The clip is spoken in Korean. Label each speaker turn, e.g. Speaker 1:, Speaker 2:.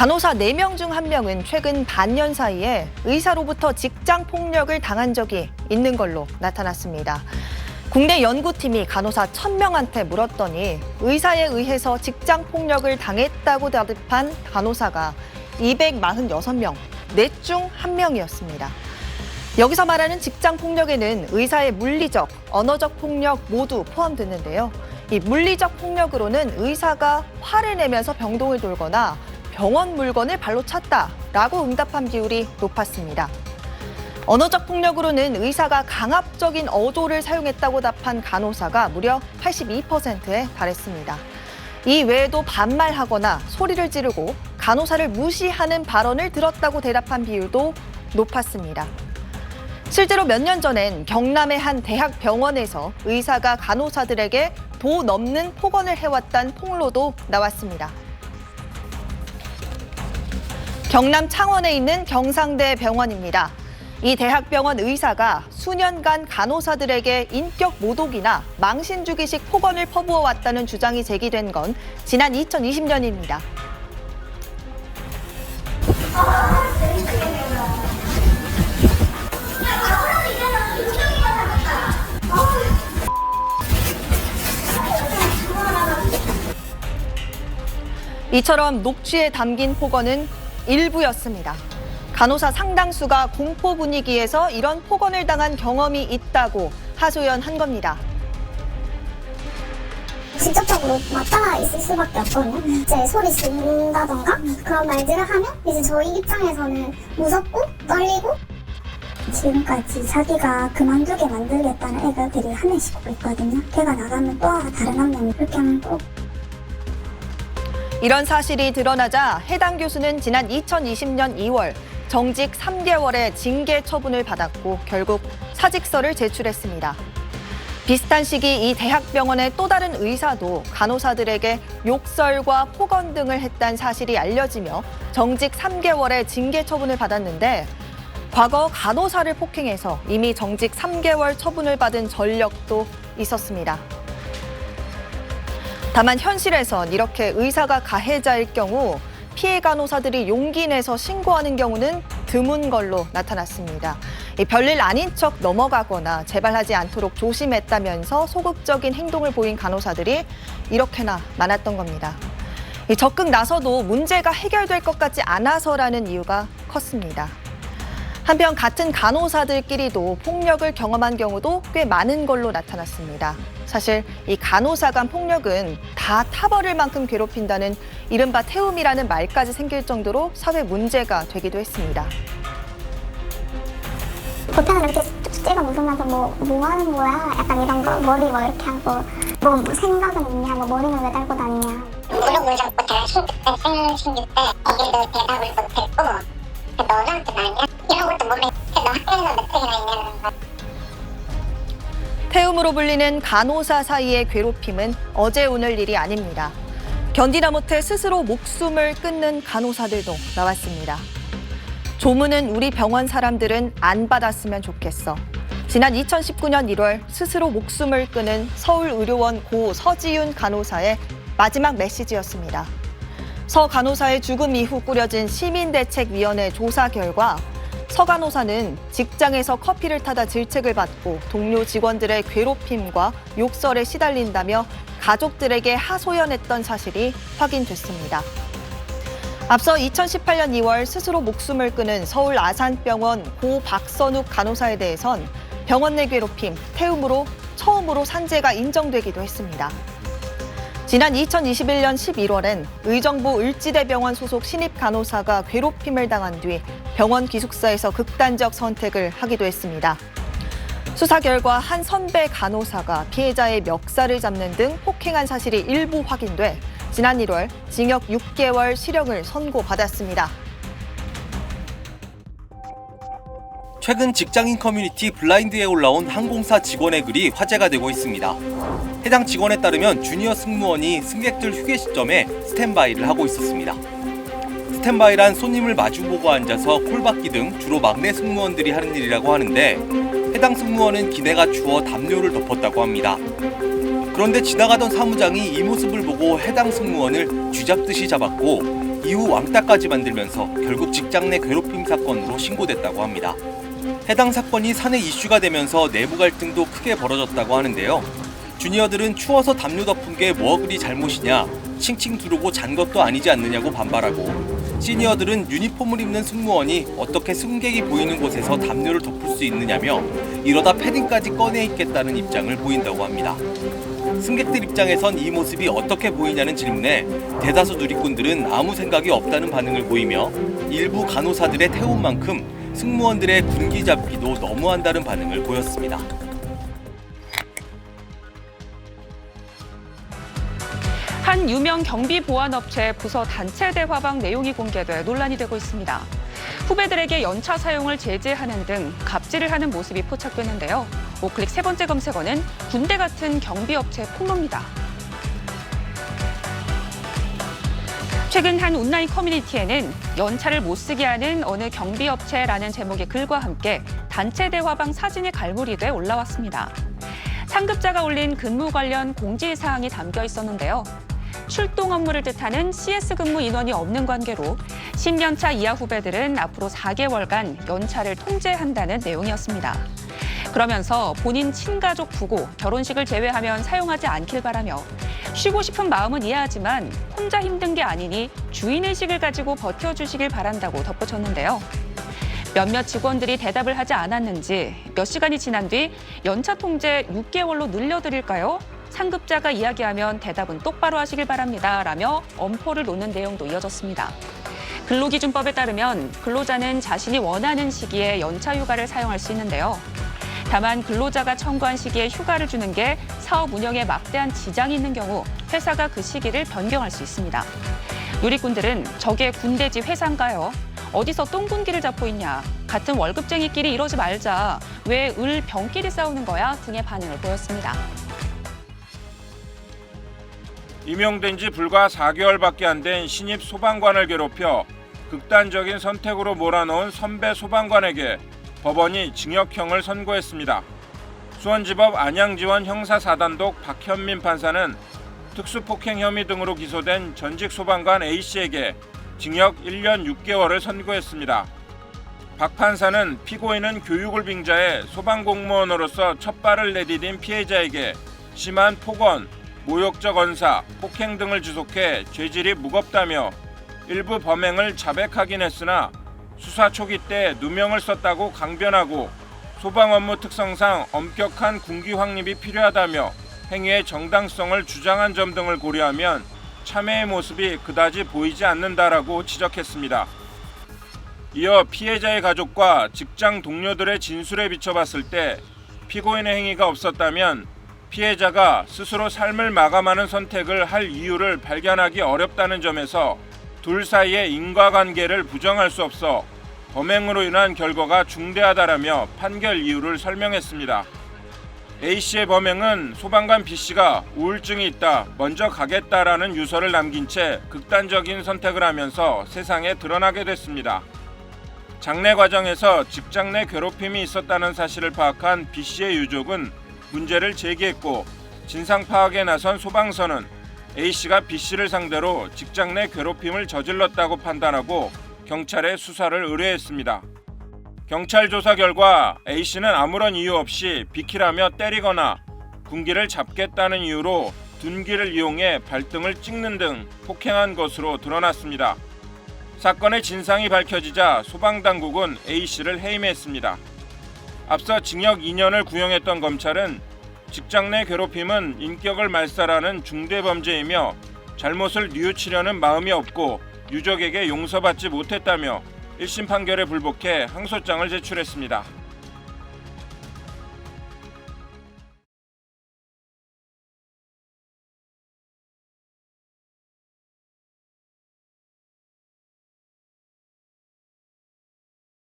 Speaker 1: 간호사 4명 중 1명은 최근 반년 사이에 의사로부터 직장 폭력을 당한 적이 있는 걸로 나타났습니다. 국내 연구팀이 간호사 1,000명한테 물었더니 의사에 의해서 직장 폭력을 당했다고 대답한 간호사가 246명, 넷 중 1명이었습니다. 여기서 말하는 직장 폭력에는 의사의 물리적, 언어적 폭력 모두 포함됐는데요. 이 물리적 폭력으로는 의사가 화를 내면서 병동을 돌거나 병원 물건을 발로 찼다라고 응답한 비율이 높았습니다. 언어적 폭력으로는 의사가 강압적인 어조를 사용했다고 답한 간호사가 무려 82%에 달했습니다. 이 외에도 반말하거나 소리를 지르고 간호사를 무시하는 발언을 들었다고 대답한 비율도 높았습니다. 실제로 몇 년 전엔 경남의 한 대학병원에서 의사가 간호사들에게 도 넘는 폭언을 해왔다는 폭로도 나왔습니다. 경남 창원에 있는 경상대 병원입니다. 이 대학병원 의사가 수년간 간호사들에게 인격 모독이나 망신 주기식 폭언을 퍼부어 왔다는 주장이 제기된 건 지난 2020년입니다. 이처럼 녹취에 담긴 폭언은 일부였습니다. 간호사 상당수가 공포 분위기에서 이런 폭언을 당한 경험이 있다고 하소연한 겁니다.
Speaker 2: 직접적으로 맞닿아 있을 수밖에 없거든요. 이제 소리 지른다던가 그런 말들을 하면 이제 저희 입장에서는 무섭고 떨리고, 지금까지 자기가 그만두게 만들겠다는 애들이 한 명씩 오고 있거든요. 걔가 나가면 또 다른 한 명이 그렇게 하면 또.
Speaker 1: 이런 사실이 드러나자 해당 교수는 지난 2020년 2월 정직 3개월의 징계 처분을 받았고 결국 사직서를 제출했습니다. 비슷한 시기 이 대학병원의 또 다른 의사도 간호사들에게 욕설과 폭언 등을 했다는 사실이 알려지며 정직 3개월의 징계 처분을 받았는데, 과거 간호사를 폭행해서 이미 정직 3개월 처분을 받은 전력도 있었습니다. 다만 현실에선 이렇게 의사가 가해자일 경우 피해 간호사들이 용기 내서 신고하는 경우는 드문 걸로 나타났습니다. 별일 아닌 척 넘어가거나 재발하지 않도록 조심했다면서 소극적인 행동을 보인 간호사들이 이렇게나 많았던 겁니다. 적극 나서도 문제가 해결될 것 같지 않아서라는 이유가 컸습니다. 한편 같은 간호사들끼리도 폭력을 경험한 경우도 꽤 많은 걸로 나타났습니다. 사실 이 간호사 간 폭력은 다 타버릴 만큼 괴롭힌다는 이른바 태움이라는 말까지 생길 정도로 사회 문제가 되기도 했습니다.
Speaker 2: 보통은 이렇게 쭉 찍어 누르면서 뭐 하는 거야? 약간 이런 거, 머리 뭐 이렇게 하고, 뭐 생각은 있냐? 뭐 머리는 왜 달고 다니냐?
Speaker 3: 물어보지 않고 제가 신규 때 거기도 대답을 못했고, 너는 좀 아니야? 이런 것도 모르겠는데 너 학교에서 며칠이나 있냐는 거.
Speaker 1: 태움으로 불리는 간호사 사이의 괴롭힘은 어제 오늘 일이 아닙니다. 견디다 못해 스스로 목숨을 끊는 간호사들도 나왔습니다. 조문은 우리 병원 사람들은 안 받았으면 좋겠어. 지난 2019년 1월 스스로 목숨을 끊은 서울의료원 고 서지윤 간호사의 마지막 메시지였습니다. 서 간호사의 죽음 이후 꾸려진 시민대책위원회 조사 결과 서 간호사는 직장에서 커피를 타다 질책을 받고 동료 직원들의 괴롭힘과 욕설에 시달린다며 가족들에게 하소연했던 사실이 확인됐습니다. 앞서 2018년 2월 스스로 목숨을 끊은 서울 아산병원 고 박선욱 간호사에 대해선 병원 내 괴롭힘, 태움으로 처음으로 산재가 인정되기도 했습니다. 지난 2021년 11월엔 의정부 을지대병원 소속 신입 간호사가 괴롭힘을 당한 뒤 병원 기숙사에서 극단적 선택을 하기도 했습니다. 수사 결과 한 선배 간호사가 피해자의 멱살을 잡는 등 폭행한 사실이 일부 확인돼 지난 1월 징역 6개월 실형을 선고받았습니다.
Speaker 4: 최근 직장인 커뮤니티 블라인드에 올라온 항공사 직원의 글이 화제가 되고 있습니다. 해당 직원에 따르면 주니어 승무원이 승객들 휴게 시점에 스탠바이를 하고 있었습니다. 스탠바이란 손님을 마주보고 앉아서 콜받기 등 주로 막내 승무원들이 하는 일이라고 하는데, 해당 승무원은 기내가 추워 담요를 덮었다고 합니다. 그런데 지나가던 사무장이 이 모습을 보고 해당 승무원을 쥐잡듯이 잡았고 이후 왕따까지 만들면서 결국 직장 내 괴롭힘 사건으로 신고됐다고 합니다. 해당 사건이 사내 이슈가 되면서 내부 갈등도 크게 벌어졌다고 하는데요. 주니어들은 추워서 담요 덮은 게 뭐 그리 잘못이냐, 칭칭 두르고 잔 것도 아니지 않느냐고 반발하고, 시니어들은 유니폼을 입는 승무원이 어떻게 승객이 보이는 곳에서 담요를 덮을 수 있느냐며 이러다 패딩까지 꺼내 입겠다는 입장을 보인다고 합니다. 승객들 입장에선 이 모습이 어떻게 보이냐는 질문에 대다수 누리꾼들은 아무 생각이 없다는 반응을 보이며, 일부 간호사들의 태움만큼 승무원들의 군기 잡기도 너무한다는 반응을 보였습니다.
Speaker 5: 한 유명 경비 보안업체 부서 단체 대화방 내용이 공개돼 논란이 되고 있습니다. 후배들에게 연차 사용을 제재하는 등 갑질을 하는 모습이 포착되는데요. 오클릭 세 번째 검색어는 군대 같은 경비업체 폭로입니다. 최근 한 온라인 커뮤니티에는 연차를 못 쓰게 하는 어느 경비업체라는 제목의 글과 함께 단체 대화방 사진이 갈무리 돼 올라왔습니다. 상급자가 올린 근무 관련 공지사항이 담겨 있었는데요. 출동 업무를 뜻하는 CS 근무 인원이 없는 관계로 10년차 이하 후배들은 앞으로 4개월간 연차를 통제한다는 내용이었습니다. 그러면서 본인 친가족 부고, 결혼식을 제외하면 사용하지 않길 바라며 쉬고 싶은 마음은 이해하지만 혼자 힘든 게 아니니 주인의식을 가지고 버텨주시길 바란다고 덧붙였는데요. 몇몇 직원들이 대답을 하지 않았는지 몇 시간이 지난 뒤 연차 통제 6개월로 늘려드릴까요? 상급자가 이야기하면 대답은 똑바로 하시길 바랍니다. 라며 엄포를 놓는 내용도 이어졌습니다. 근로기준법에 따르면 근로자는 자신이 원하는 시기에 연차 휴가를 사용할 수 있는데요. 다만 근로자가 청구한 시기에 휴가를 주는 게 사업 운영에 막대한 지장이 있는 경우 회사가 그 시기를 변경할 수 있습니다. 누리꾼들은 저게 군대지 회사인가요? 어디서 똥군기를 잡고 있냐? 같은 월급쟁이끼리 이러지 말자. 왜 병끼리 싸우는 거야? 등의 반응을 보였습니다.
Speaker 6: 임용된 지 불과 4개월밖에 안 된 신입 소방관을 괴롭혀 극단적인 선택으로 몰아넣은 선배 소방관에게 법원이 징역형을 선고했습니다. 수원지법 안양지원 형사4단독 박현민 판사는 특수폭행 혐의 등으로 기소된 전직 소방관 A씨에게 징역 1년 6개월을 선고했습니다. 박 판사는 피고인은 교육을 빙자해 소방공무원으로서 첫 발을 내디딘 피해자에게 심한 폭언, 모욕적 언사, 폭행 등을 지속해 죄질이 무겁다며 일부 범행을 자백하긴 했으나 수사 초기 때 누명을 썼다고 강변하고 소방 업무 특성상 엄격한 군기 확립이 필요하다며 행위의 정당성을 주장한 점 등을 고려하면 참회의 모습이 그다지 보이지 않는다라고 지적했습니다. 이어 피해자의 가족과 직장 동료들의 진술에 비춰봤을 때 피고인의 행위가 없었다면 피해자가 스스로 삶을 마감하는 선택을 할 이유를 발견하기 어렵다는 점에서 둘 사이의 인과관계를 부정할 수 없어 범행으로 인한 결과가 중대하다라며 판결 이유를 설명했습니다. A씨의 범행은 소방관 B씨가 우울증이 있다, 먼저 가겠다라는 유서를 남긴 채 극단적인 선택을 하면서 세상에 드러나게 됐습니다. 장례 과정에서 직장 내 괴롭힘이 있었다는 사실을 파악한 B씨의 유족은 문제를 제기했고, 진상 파악에 나선 소방서는 A씨가 B씨를 상대로 직장 내 괴롭힘을 저질렀다고 판단하고 경찰에 수사를 의뢰했습니다. 경찰 조사 결과 A씨는 아무런 이유 없이 비키라며 때리거나 군기를 잡겠다는 이유로 둔기를 이용해 발등을 찍는 등 폭행한 것으로 드러났습니다. 사건의 진상이 밝혀지자 소방당국은 A씨를 해임했습니다. 앞서 징역 2년을 구형했던 검찰은 직장 내 괴롭힘은 인격을 말살하는 중대범죄이며 잘못을 뉘우치려는 마음이 없고 유족에게 용서받지 못했다며 1심 판결에 불복해 항소장을 제출했습니다.